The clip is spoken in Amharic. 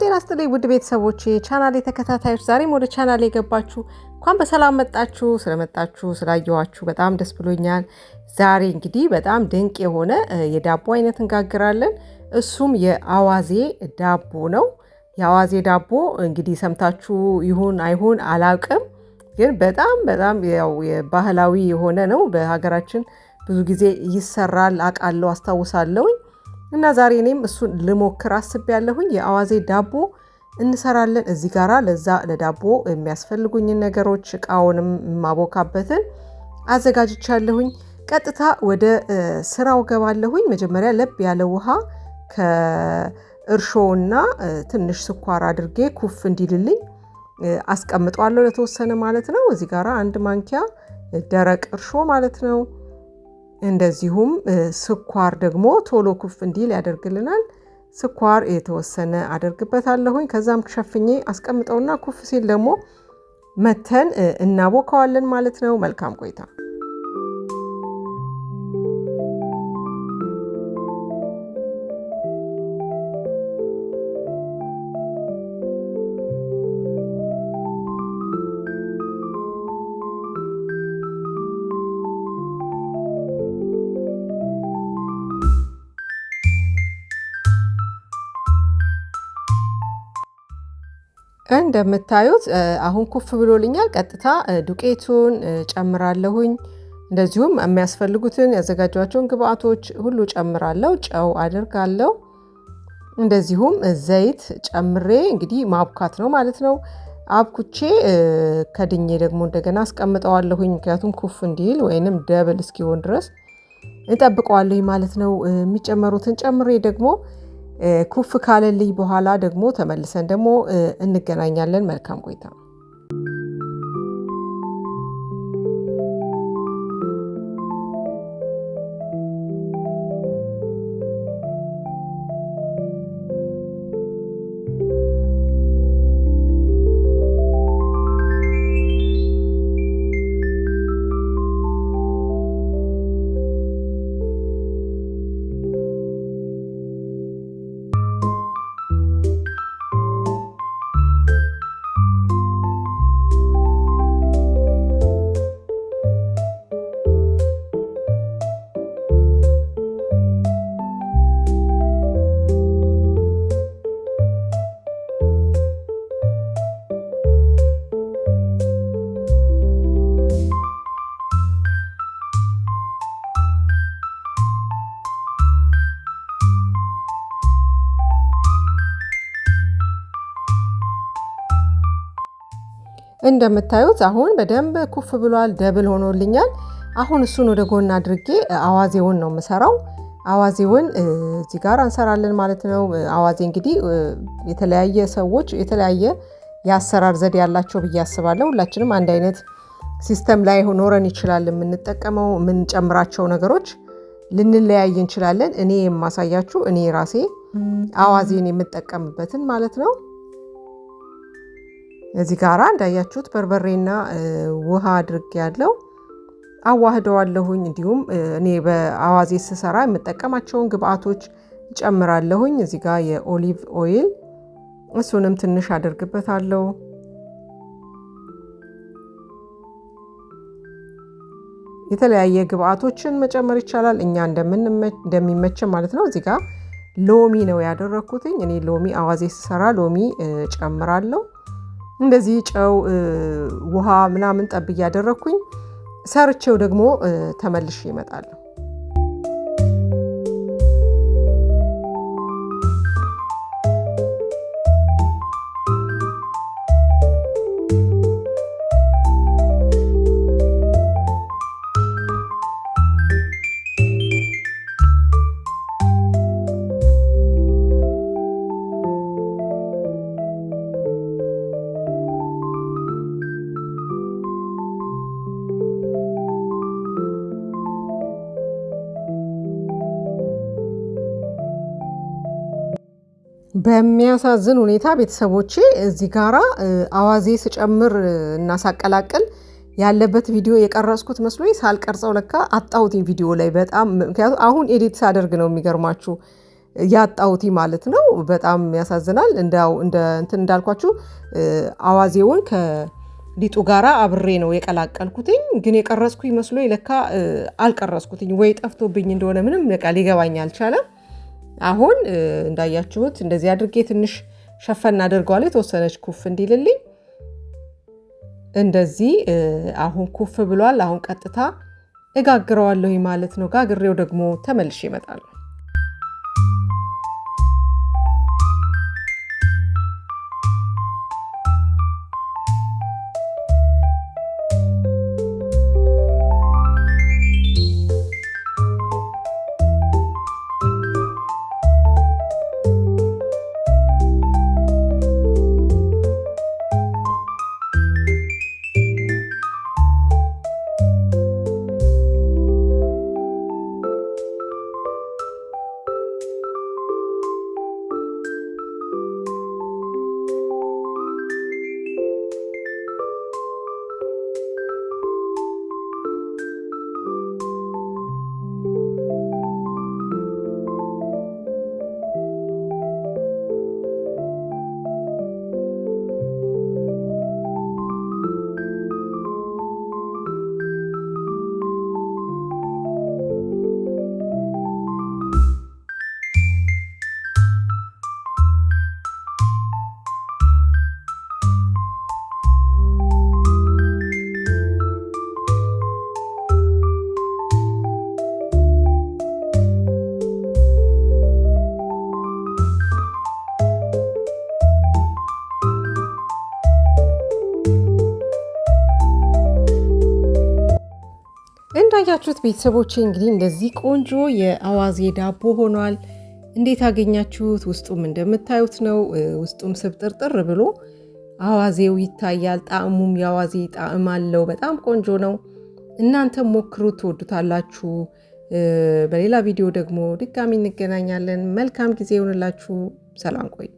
ጤና ይስጥልኝ ውድ ቤተሰቦቼ ቻናሌ ተከታታዮች ዛሬም ወደ ቻናሌ የገባችሁ እንኳን በሰላም መጣችሁ። ስለመጣችሁ ስላየኋችሁ በጣም ደስ ብሎኛል። ዛሬ እንግዲህ በጣም ድንቅ የሆነ የዳቦ አይነት እንጋግራለን። እሱም የአዋዜ ዳቦ ነው። የአዋዜ ዳቦ እንግዲህ ሰምታችሁ ይሁን አይሁን አላውቅም፣ ግን በጣም ያው ባህላዊ የሆነ ነው። በሀገራችን ብዙ ጊዜ ይሰራል አውቃለሁ፣ አስታውሳለሁኝ። እና ዛሬ እኔም እሱን ልሞክር አስቤያለሁኝ። የአዋዜ ዳቦ እንሰራለን። እዚህ ጋራ ለዛ ለዳቦ የሚያስፈልጉኝን ነገሮች እቃውንም ማቦካበትን አዘጋጅቻለሁኝ። ቀጥታ ወደ ስራው ገባለሁኝ። መጀመሪያ ለብ ያለ ውሃ ከእርሾና ትንሽ ስኳር አድርጌ ኩፍ እንዲልልኝ አስቀምጠዋለሁ ለተወሰነ ማለት ነው። እዚህ ጋራ አንድ ማንኪያ ደረቅ እርሾ ማለት ነው። እንደዚሁም ስኳር ደግሞ ቶሎ ኩፍ እንዲል ያደርግልናል። ስኳር የተወሰነ አደርግበታለሁኝ። ከዛም ሸፍኜ አስቀምጠውና ኩፍ ሲል ደግሞ መተን እናቦካዋለን ማለት ነው። መልካም ቆይታ። እንደምታዩት አሁን ኩፍ ብሎልኛል። ቀጥታ ዱቄቱን ጨምራለሁኝ። እንደዚሁም የሚያስፈልጉትን ያዘጋጇቸውን ግብአቶች ሁሉ ጨምራለሁ። ጨው አደርጋለሁ። እንደዚሁም ዘይት ጨምሬ እንግዲህ ማብካት ነው ማለት ነው። አብኩቼ ከድኜ ደግሞ እንደገና አስቀምጠዋለሁኝ። ምክንያቱም ኩፍ እንዲል ወይንም ደብል እስኪሆን ድረስ እጠብቀዋለሁኝ ማለት ነው። የሚጨመሩትን ጨምሬ ደግሞ ኩፍ ካለልኝ በኋላ ደግሞ ተመልሰን ደግሞ እንገናኛለን። መልካም ቆይታ። እንደምታዩት አሁን በደንብ ኩፍ ብሏል፣ ደብል ሆኖልኛል። አሁን እሱን ወደ ጎን አድርጌ አዋዜውን ነው የምሰራው። አዋዜውን እዚህ ጋር እንሰራለን ማለት ነው። አዋዜ እንግዲህ የተለያየ ሰዎች የተለያየ የአሰራር ዘዴ ያላቸው ብዬ አስባለሁ። ሁላችንም አንድ አይነት ሲስተም ላይ ኖረን ይችላል። የምንጠቀመው የምንጨምራቸው ነገሮች ልንለያይ እንችላለን። እኔ የማሳያችሁ እኔ ራሴ አዋዜን የምጠቀምበትን ማለት ነው። እዚህ ጋራ እንዳያችሁት በርበሬና ውሃ አድርጌ ያለው አዋህደዋለሁኝ። እንዲሁም እኔ በአዋዜ ስሰራ የምጠቀማቸውን ግብአቶች ጨምራለሁኝ። እዚህ ጋር የኦሊቭ ኦይል እሱንም ትንሽ አደርግበታለሁ። የተለያየ ግብአቶችን መጨመር ይቻላል፣ እኛ እንደሚመቸን ማለት ነው። እዚህ ጋር ሎሚ ነው ያደረኩትኝ። እኔ ሎሚ አዋዜ ስሰራ ሎሚ ጨምራለሁ። እንደዚህ ጨው ውሃ ምናምን ጠብ እያደረኩኝ ሰርቼው ደግሞ ተመልሼ እመጣለሁ። በሚያሳዝን ሁኔታ ቤተሰቦቼ እዚህ ጋራ አዋዜ ስጨምር እና ሳቀላቅል ያለበት ቪዲዮ የቀረጽኩት መስሎኝ ሳልቀርጸው ለካ አጣሁትኝ ቪዲዮ ላይ በጣም ምክንያቱም አሁን ኤዲት ሳደርግ ነው የሚገርማችሁ ያጣሁት ማለት ነው። በጣም ያሳዝናል። እንትን እንዳልኳችሁ አዋዜውን ከሊጡ ጋራ አብሬ ነው የቀላቀልኩትኝ። ግን የቀረጽኩኝ መስሎ ለካ አልቀረጽኩትኝ ወይ ጠፍቶብኝ እንደሆነ ምንም ሊገባኝ አልቻለም። አሁን እንዳያችሁት እንደዚህ አድርጌ ትንሽ ሸፈን አድርገዋለሁ የተወሰነች ኩፍ እንዲልልኝ። እንደዚህ አሁን ኩፍ ብሏል። አሁን ቀጥታ እጋግረዋለሁ ማለት ነው። ጋግሬው ደግሞ ተመልሼ እመጣለሁ። እንዳያችሁት ቤተሰቦቼ እንግዲህ እንደዚህ ቆንጆ የአዋዜ ዳቦ ሆኗል። እንዴት አገኛችሁት? ውስጡም እንደምታዩት ነው። ውስጡም ስብጥርጥር ብሎ አዋዜው ይታያል። ጣዕሙም የአዋዜ ጣዕም አለው። በጣም ቆንጆ ነው። እናንተም ሞክሩት፣ ትወዱታላችሁ። በሌላ ቪዲዮ ደግሞ ድጋሚ እንገናኛለን። መልካም ጊዜ ይሁንላችሁ። ሰላም ቆዩ።